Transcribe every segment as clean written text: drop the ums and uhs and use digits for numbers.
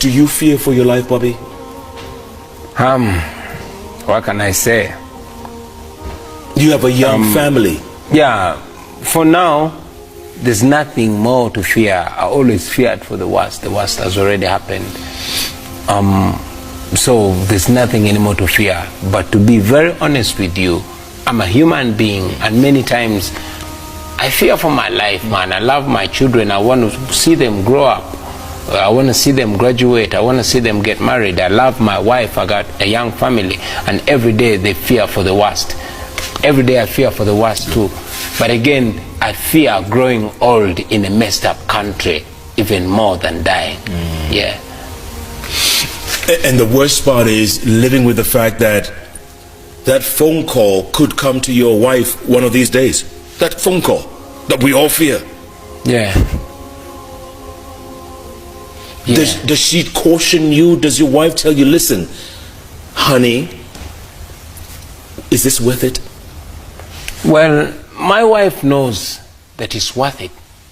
Do you fear for your life, Bobi? What can I say? You have a young family. Yeah, for now, there's nothing more to fear. I always feared for the worst. The worst has already happened. So there's nothing anymore to fear. But to be very honest with you, I'm a human being, and many times I fear for my life, man. I love my children. I want to see them grow up. I want to see them graduate. I want to see them get married. I love my wife. I got a young family, and every day they fear for the worst. Every day I fear for the worst too. But again, I fear growing old in a messed up country even more than dying. Yeah. And the worst part is living with the fact that that phone call could come to your wife one of these days. That phone call that we all fear. Yeah. Does she caution you? Does your wife tell you, listen, honey, is this worth it? Well, my wife knows that it's worth it,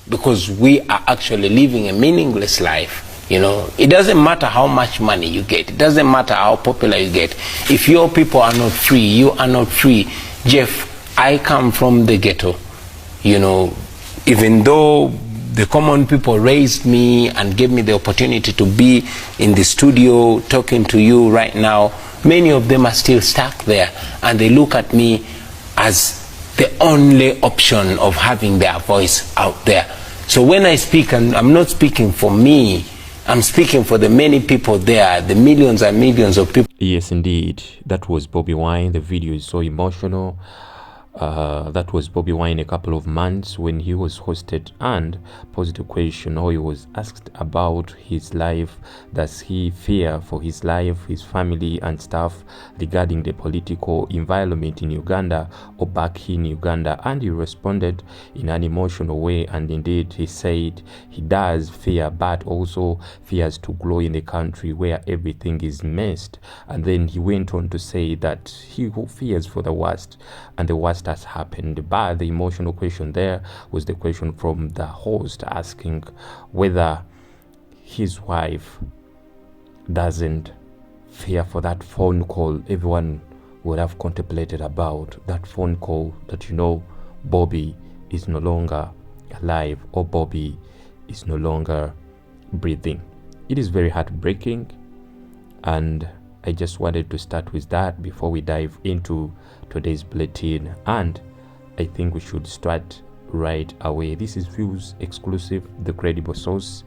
because we are actually living a meaningless life. You know, it doesn't matter how much money you get. It doesn't matter how popular you get. If your people are not free, you are not free. Jeff, I come from the ghetto. You know, even though the common people raised me and gave me the opportunity to be in the studio talking to you right now, many of them are still stuck there, and they look at me as the only option of having their voice out there. So when I speak, and I'm not speaking for me, I'm speaking for the many people there, the millions and millions of people. Yes, indeed. That was Bobi Wine. The video is so emotional. That was Bobi Wine a couple of months when he was hosted and posed a question, or he was asked about his life. Does he fear for his life, his family and stuff regarding the political environment in Uganda or back in Uganda? And he responded in an emotional way, and indeed he said he does fear, but also fears to grow in a country where everything is messed. And then he went on to say that he fears for the worst, and the worst has happened. But the emotional question there was the question from the host asking whether his wife doesn't fear for that phone call everyone would have contemplated about, that phone call that, you know, Bobi is no longer alive or Bobi is no longer breathing. It is very heartbreaking, and I just wanted to start with that before we dive into today's bulletin, and I think we should start right away. This is Views Exclusive, the credible source.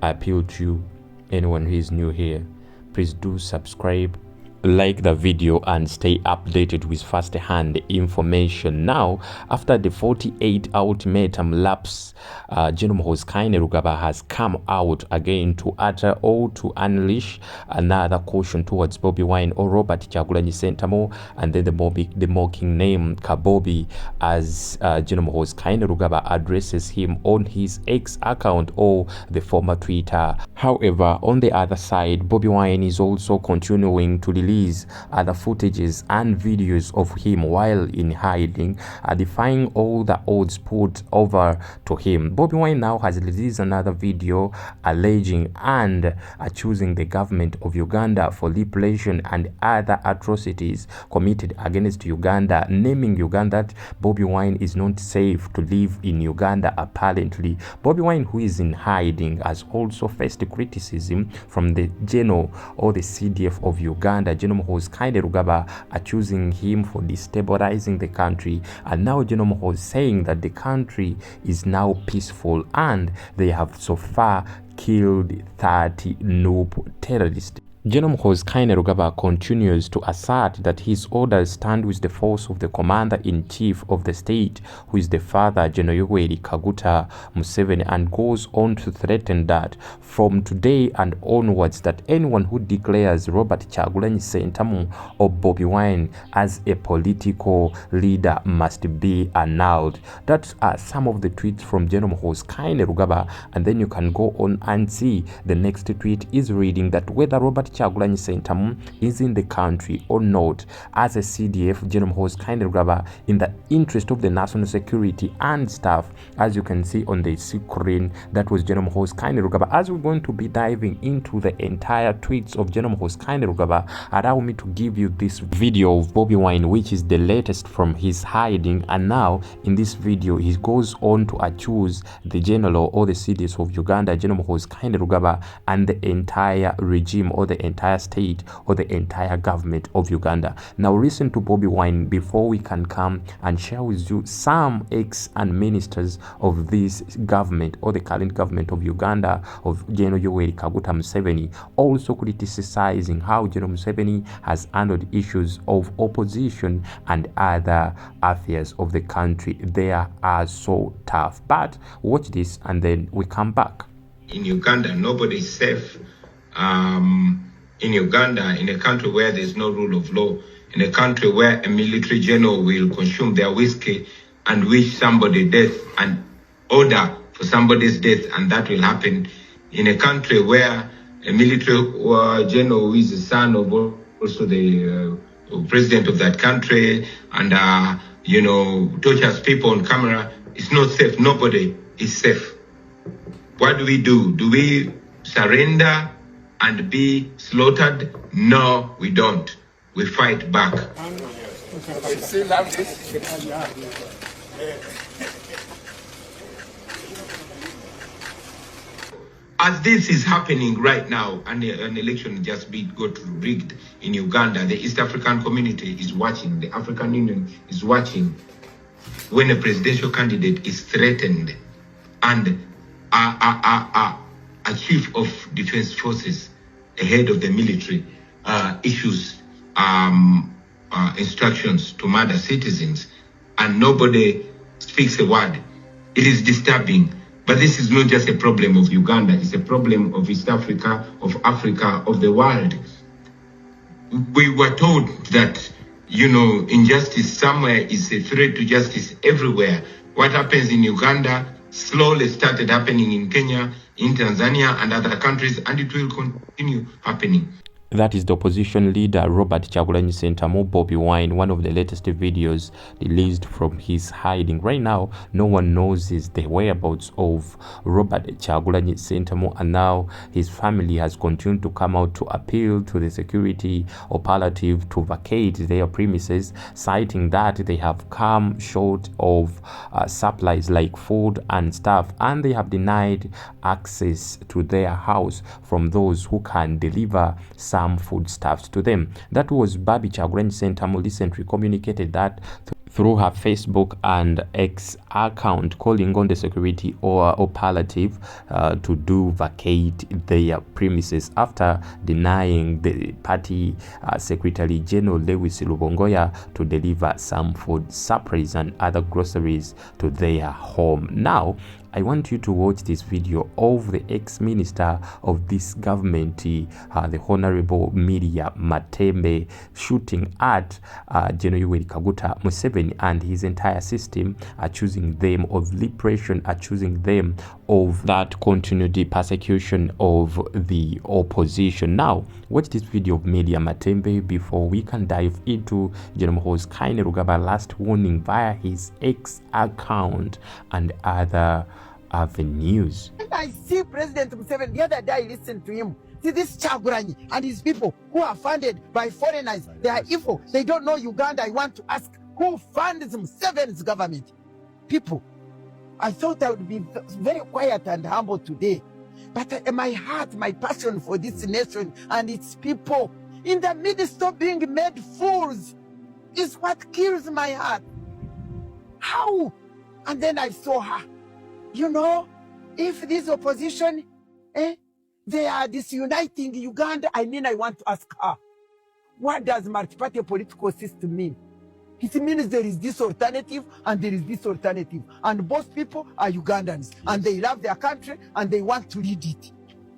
I appeal to you, anyone who is new here, please do subscribe, like the video, and stay updated with first-hand information. Now, after the 48 ultimatum lapse, Gen Muhoozi Kainerugaba has come out again to utter or to unleash another caution towards Bobi Wine or Robert Kyagulanyi Ssentamu, and then the mocking name Kabobi, as Gen Muhoozi Kainerugaba addresses him on his X account or the former Twitter. However, on the other side, Bobi Wine is also continuing to release other footages and videos of him while in hiding, defying all the odds put over to him. Bobi Wine now has released another video alleging and accusing the government of Uganda for repression and other atrocities committed against Uganda, naming Uganda that Bobi Wine is not safe to live in Uganda. Apparently, Bobi Wine, who is in hiding, has also faced criticism from the General or the CDF of Uganda, Gen Muhoozi Kainerugaba, accusing him for destabilizing the country, and now Gen Muhoozi saying that the country is now peaceful and they have so far killed 30 noob terrorists. Gen Muhoozi Kainerugaba continues to assert that his orders stand with the force of the commander-in-chief of the state, who is the father, General Yoweri Kaguta Museveni, and goes on to threaten that from today and onwards that anyone who declares Robert Kyagulanyi Ssentamu or Bobi Wine as a political leader must be annulled. That are some of the tweets from Gen Muhoozi Kainerugaba, and then you can go on and see the next tweet is reading that whether Robert Kyagulanyi Ssentamu is in the country or not as a CDF, Gen Muhoozi Kainerugaba, in the interest of the national security and stuff. As you can see on the screen, that was Gen Muhoozi Kainerugaba. As we're going to be diving into the entire tweets of Gen Muhoozi Kainerugaba, allow me to give you this video of Bobi Wine, which is the latest from his hiding. And now in this video he goes on to accuse the general or the CDS of Uganda, Gen Muhoozi Kainerugaba, and the entire regime or the entire state or the entire government of Uganda. Now listen to Bobi Wine before we can come and share with you some ex and ministers of this government or the current government of Uganda, of Gen Yoweri Kaguta Museveni, also criticizing how Gen Museveni has handled issues of opposition and other affairs of the country. They are so tough. But watch this and then we come back. In Uganda, nobody is safe. In Uganda, in a country where there's no rule of law, in a country where a military general will consume their whiskey and wish somebody death and order for somebody's death, and that will happen. In a country where a military general who is the son of also the president of that country and, tortures people on camera, it's not safe. Nobody is safe. What do? Do we surrender and be slaughtered? No, we don't. We fight back. As this is happening right now, and an election just got rigged in Uganda, the East African community is watching, the African Union is watching. When a presidential candidate is threatened and a chief of defense forces, a head of the military, issues instructions to murder citizens and nobody speaks a word, it is disturbing. But this is not just a problem of Uganda, it's a problem of East Africa, of the world. We were told that, injustice somewhere is a threat to justice everywhere. What happens in Uganda slowly started happening in Kenya, in Tanzania and other countries, and it will continue happening. That is the opposition leader Robert Kyagulanyi Ssentamu, Bobi Wine, one of the latest videos released from his hiding. Right now, no one knows the whereabouts of Robert Kyagulanyi Ssentamu, and now his family has continued to come out to appeal to the security operative to vacate their premises, citing that they have come short of supplies like food and stuff, and they have denied access to their house from those who can deliver some foodstuffs to them. That was Bobi Kyagulanyi Ssentamu recently communicated that through her Facebook and X account, calling on the security or operative to do vacate their premises after denying the party Secretary General Lewis Lubongoya to deliver some food supplies and other groceries to their home. Now, I want you to watch this video of the ex-minister of this government, the Honorable Miriam Matembe, shooting at Gen Yoweri Kaguta Museveni and his entire system, accusing them of repression, accusing them of that continued persecution of the opposition. Now, watch this video of Miriam Matembe before we can dive into Gen Muhoozi Kainerugaba last warning via his X account and other avenues. And I see President Museveni, the other day I listened to him. See this Kyagulanyi and his people who are funded by foreigners. They are evil. They don't know Uganda. I want to ask, who funds Museveni's government? People. I thought I would be very quiet and humble today. But my heart, my passion for this nation and its people, in the midst of being made fools, is what kills my heart. How? And then I saw her. If this opposition, they are disuniting Uganda, I want to ask her, what does multi-party political system mean? It means there is this alternative and there is this alternative. And both people are Ugandans and they love their country and they want to lead it.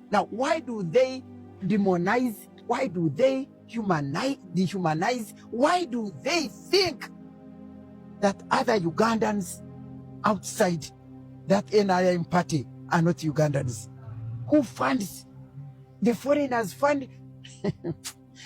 Now, why do they demonize? Why do they dehumanize? Why do they think that other Ugandans outside that NRM party are not Ugandans? Who funds? The foreigners fund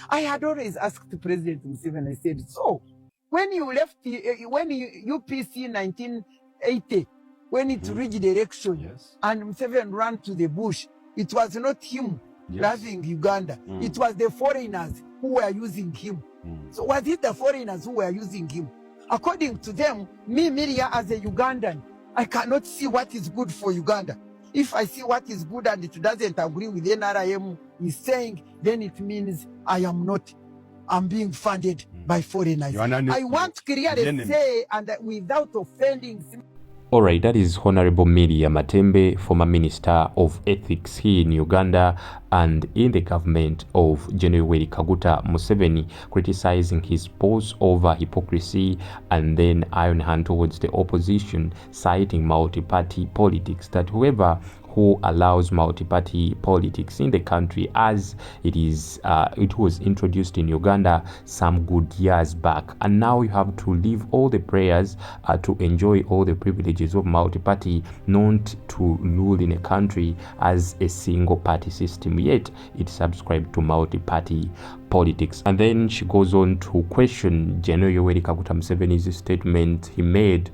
I had always asked President Museveni, I said, so when you left, UPC 1980, when it reached the election, and Museveni ran to the bush, it was not him loving Uganda. It was the foreigners who were using him. So was it the foreigners who were using him? According to them, me, Miria, as a Ugandan, I cannot see what is good for Uganda. If I see what is good and it doesn't agree with NRM is saying, then it means I'm being funded by foreigners. I want clearly say, and without offending. Alright, that is Honorable Media Matembe, former Minister of Ethics here in Uganda and in the government of Gen Kaguta Museveni, criticizing his post over hypocrisy and then iron hand towards the opposition, citing multi-party politics, that whoever who allows multi-party politics in the country as it was introduced in Uganda some good years back, and now you have to leave all the prayers to enjoy all the privileges of multi-party, not to rule in a country as a single party system, yet it subscribed to multi-party politics. And then she goes on to question Gen Kaguta Museveni's statement he made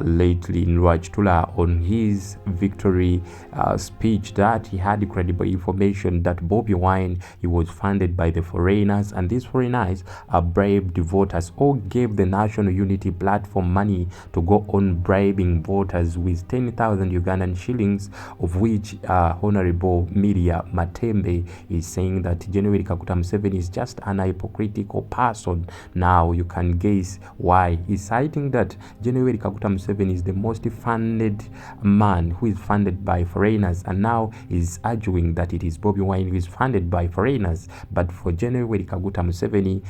lately in Rwachitula on his victory speech, that he had credible information that Bobi Wine, he was funded by the foreigners, and these foreigners bribed voters or gave the National Unity Platform money to go on bribing voters with 10,000 Ugandan shillings, of which Honorable Media Matembe is saying that Gen Kaguta Museveni is just an hypocritical person. Now you can guess why. He's citing that Gen Kaguta Museveni is the most funded man who is funded by foreigners, and now is arguing that it is Bobi Wine who is funded by foreigners. But for Gen Kaguta Museveni,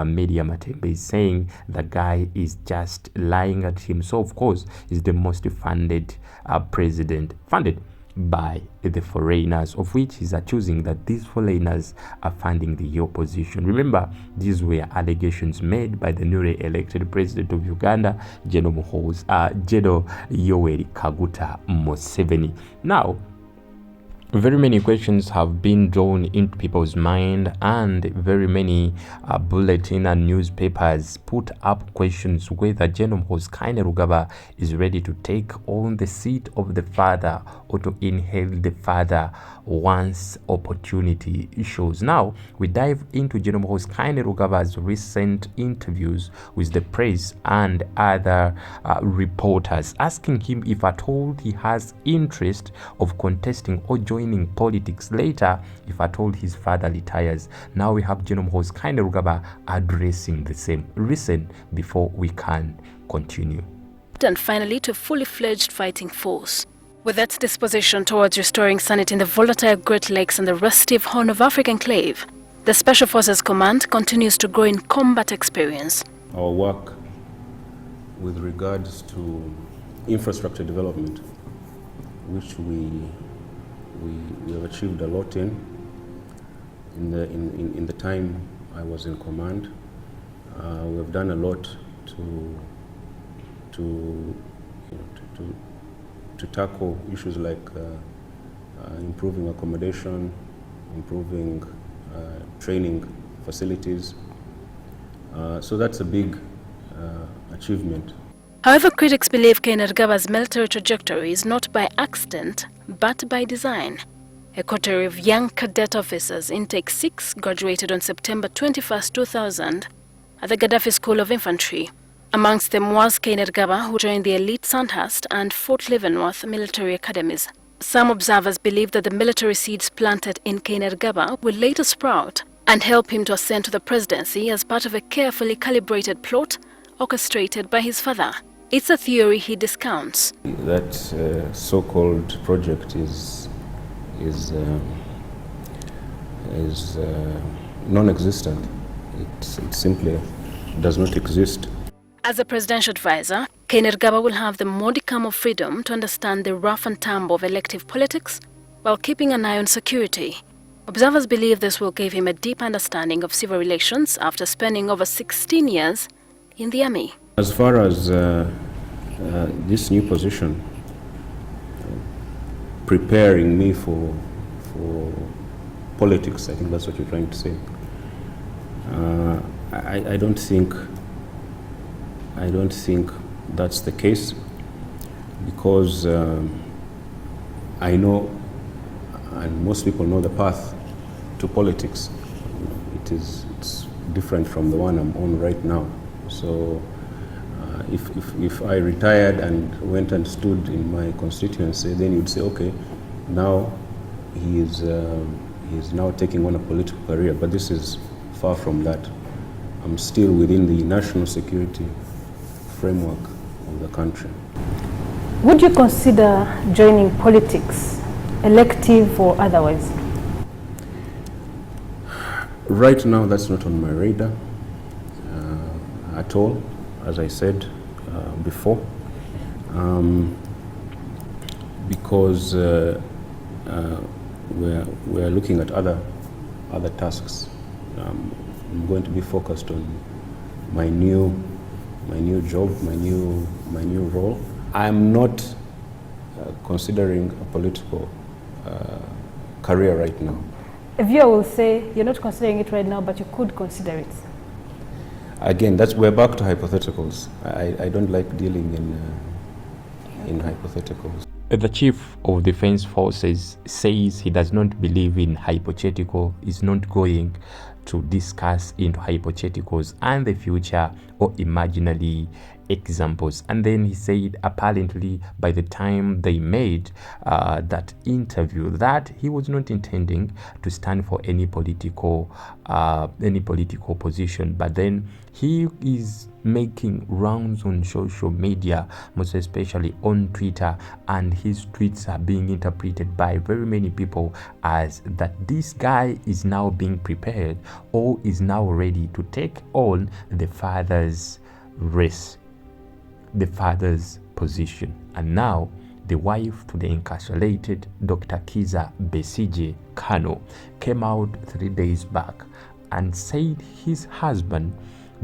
Media Matembe is saying the guy is just lying at him. So of course he's the most funded president, funded by the foreigners, of which he's accusing that these foreigners are funding the opposition. Remember, these were allegations made by the newly elected president of Uganda, Gen Muhoozi, Gen Kaguta Museveni. Now, very many questions have been drawn into people's mind, and very many bulletin and newspapers put up questions whether Gen Muhoozi is ready to take on the seat of the father or to inherit the father once opportunity shows. Now we dive into Gen Muhoozi's recent interviews with the press and other reporters, asking him if at all he has interest of contesting or joining politics later if at all his father retires. Now we have Gen Muhoozi addressing the same. Listen before we can continue. And finally to a fully fledged fighting force. With its disposition towards restoring sanity in the volatile Great Lakes and the restive Horn of Africa enclave, the Special Forces Command continues to grow in combat experience. Our work with regards to infrastructure development, which we have achieved a lot in the time I was in command. We have done a lot to tackle issues like improving accommodation, improving training facilities. So that's a big achievement. However, critics believe Kainerugab's military trajectory is not by accident, but by design. A coterie of young cadet officers, intake 6, graduated on September 21, 2000 at the Gaddafi School of Infantry. Amongst them was Kainerugaba, who joined the elite Sandhurst and Fort Leavenworth military academies. Some observers believe that the military seeds planted in Kainerugaba will later sprout and help him to ascend to the presidency as part of a carefully calibrated plot orchestrated by his father. It's a theory he discounts. That so-called project is non-existent. It simply does not exist. As a presidential advisor, Kainerugaba will have the modicum of freedom to understand the rough and tumble of elective politics while keeping an eye on security. Observers believe this will give him a deep understanding of civil relations after spending over 16 years in the army. As far as this new position, politics. I think that's what you're trying to say. I don't think that's the case, because I know, and most people know, the path to politics. It's different from the one I'm on right now. So if I retired and went and stood in my constituency, then you'd say, okay, now he is now taking on a political career. But this is far from that. I'm still within the national security framework of the country. Would you consider joining politics, elective or otherwise? Right now, that's not on my radar at all, as I said before, because we're looking at other tasks. I'm going to be focused on my new job, my new role. I'm not considering a political career right now. A viewer will say you're not considering it right now, but you could consider it. Again, we're back to hypotheticals. I don't like dealing in hypotheticals. The Chief of Defense Forces says he does not believe in hypothetical, is not going to discuss into hypotheticals and the future or imaginary examples. And then he said apparently by the time they made that interview that he was not intending to stand for any political position, but then he is making rounds on social media, most especially on Twitter, and his tweets are being interpreted by very many people as that this guy is now being prepared or is now ready to take on the father's race, the father's position. And now the wife to the incarcerated Dr. Kizza Besigye Kano came out 3 days back and said his husband,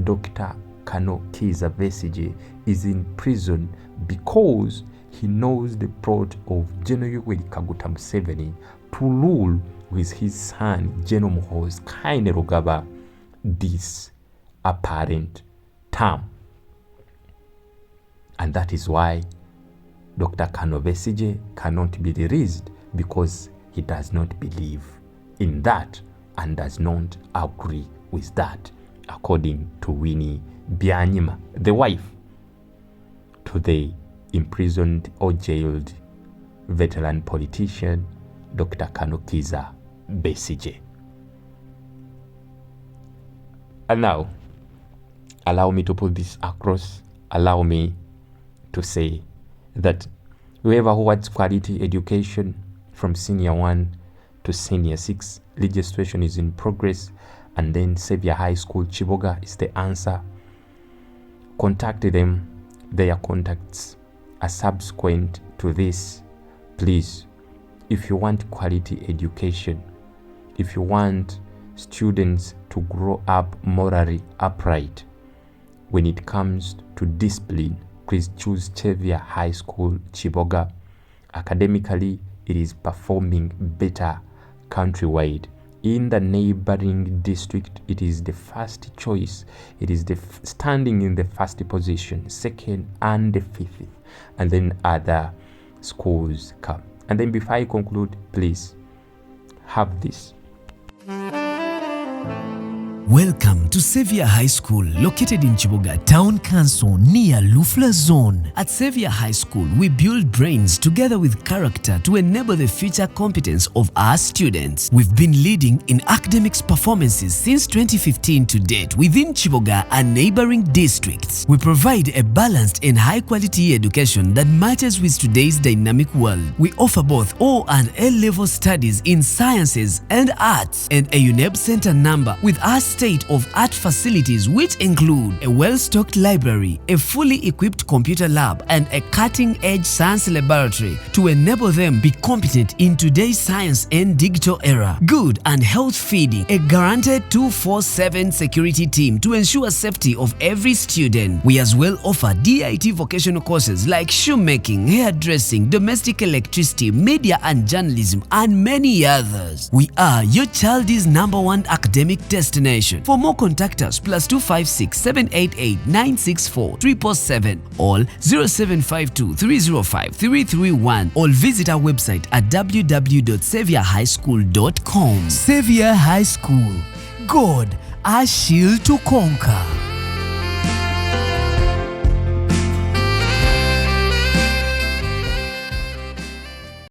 Dr. Kano Kizza Besigye, is in prison because he knows the plot of Gen Muhoozi to rule with his son Gen Muhoozi Kainerugaba this apparent term. And that is why Dr. Kano Besigye cannot be released, because he does not believe in that and does not agree with that, according to Winnie Byanyima, the wife to the imprisoned or jailed veteran politician Dr. Kano Kizza Besigye. And now, allow me to put this across. Allow me to say that whoever who wants quality education from senior 1 to senior 6, registration is in progress, and then Xavier High School Chiboga is the answer. Contact them. Their contacts are subsequent to this. Please, if you want quality education, if you want students to grow up morally upright when it comes to discipline, please choose Xavier High School Chiboga. Academically, it is performing better countrywide. In the neighboring district, it is the first choice. It is standing in the first position, second and the fifth, and then other schools come. And then before I conclude, please have this. Welcome to Xavier High School, located in Chiboga Town Council near Lufla Zone. At Xavier High School, we build brains together with character to enable the future competence of our students. We've been leading in academics performances since 2015 to date within Chiboga and neighboring districts. We provide a balanced and high-quality education that matches with today's dynamic world. We offer both O and A-level studies in sciences and arts, and a UNEB center number with us state-of-art facilities which include a well-stocked library, a fully equipped computer lab, and a cutting-edge science laboratory to enable them be competent in today's science and digital era. Good and health feeding, a guaranteed 24/7 security team to ensure safety of every student. We as well offer DIT vocational courses like shoemaking, hairdressing, domestic electricity, media and journalism, and many others. We are your child's #1 academic destination. For more, contact us +256 788 964 777 or 0752 305 331, or visit our website at www.saviourhighschool.com. Savior High School. God, our shield to conquer.